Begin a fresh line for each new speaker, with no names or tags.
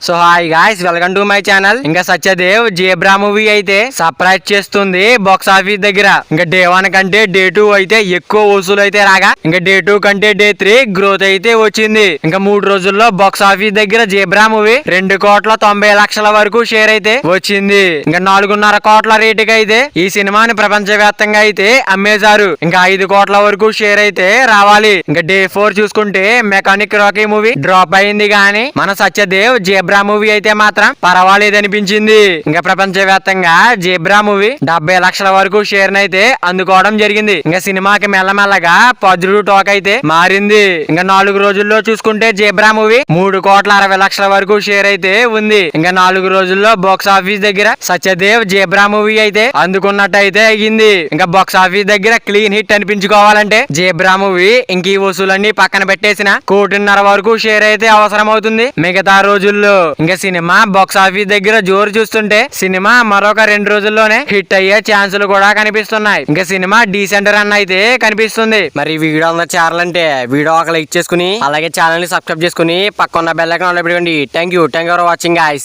So hi guys, welcome to my channel. ఇంకా Satyadev zebra movie అయితే surprise చేస్తుంది box office దగ్గర. ఇంకా డే 1 కంటే డే 2 అయితే ఎక్కువ వసూలు అయితే రాగా, ఇంకా డే 2 కంటే డే 3 గ్రోత్ అయితే వచ్చింది. ఇంకా 3 రోజుల్లో బాక్స్ ఆఫీస్ దగ్గర జేబ్రా మూవీ 2,90,00,000 వరకు షేర్ అయితే వచ్చింది. ఇంకా 4.5 కోట్ల రేటుకి అయితే ఈ సినిమాని ప్రపంచవ్యాప్తంగా అయితే అమ్మేశారు. ఇంకా 5 కోట్ల వరకు షేర్ అయితే రావాలి. ఇంకా డే 4 చూసుకుంటే మెకానిక్ రాకీ మూవీ డ్రాప్ అయింది, కానీ మన సత్యదేవ్ జేబ్రా మూవీ అయితే మాత్రం పర్వాలేదు అనిపించింది. ఇంకా ప్రపంచవ్యాప్తంగా జేబ్రా మూవీ 70 లక్షల వరకు షేర్ అయితే అందుకోవడం జరిగింది. ఇంకా సినిమాకి మెల్లమెల్లగా పాజిటివ్ టాక్ అయితే మారింది. ఇంకా 4 రోజుల్లో చూసుకుంటే జేబ్రా మూవీ 3,60,00,000 వరకు షేర్ అయితే ఉంది. ఇంకా 4 రోజుల్లో బాక్స్ ఆఫీస్ దగ్గర సత్యదేవ్ జేబ్రా మూవీ అయితే అందుకున్నట్టు అయితే అయ్యింది. ఇంకా బాక్స్ ఆఫీస్ దగ్గర క్లీన్ హిట్ అనిపించుకోవాలంటే జేబ్రా మూవీ ఇంక ఈ వసూలన్నీ పక్కన పెట్టేసిన 1,50,00,000 వరకు షేర్ అయితే అవసరం అవుతుంది. మిగతా రోజుల్లో ఇంకా సినిమా బాక్స్ ఆఫీస్ దగ్గర జోరు చూస్తుంటే సినిమా మరొక 2 రోజుల్లోనే హిట్ అయ్యే ఛాన్సులు కూడా కనిపిస్తున్నాయి. ఇంకా సినిమా డీసెంట్ రన్ అయితే కనిపిస్తుంది. మరి వీడియో చేరాలంటే వీడియో ఒక లైక్ చేసుకుని అలాగే ఛానల్ ని సబ్స్క్రైబ్ చేసుకుని పక్కన బెల్ ఐకాన్ ఆన్ లో పెట్టుకోండి. Thank you for watching guys.